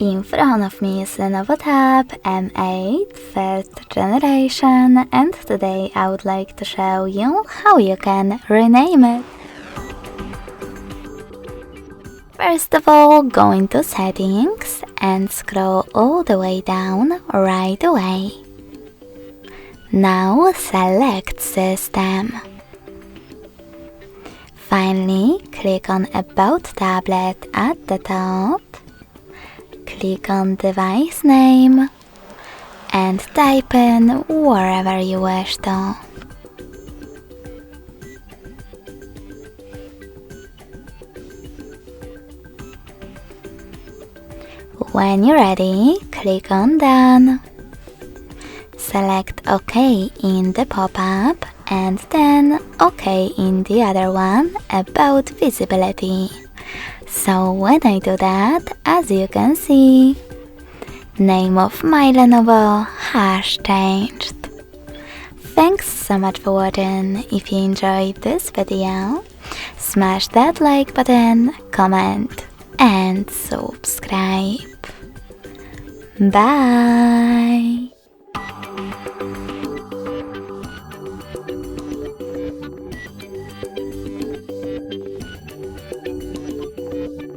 In front of me is Lenovo Tab M8 first generation, and today I would like to show you how you can rename it. First of all, go into settings and scroll all the way down right away. Now select system. Finally, click on About tablet at the top. Click on device name and type in wherever you wish to. When you're ready, click on Done. Select OK in the pop-up and then OK in the other one about visibility. So when I do that, as you can see, name of my Lenovo has changed. Thanks so much for watching. If you enjoyed this video, smash that like button, comment and subscribe. Bye!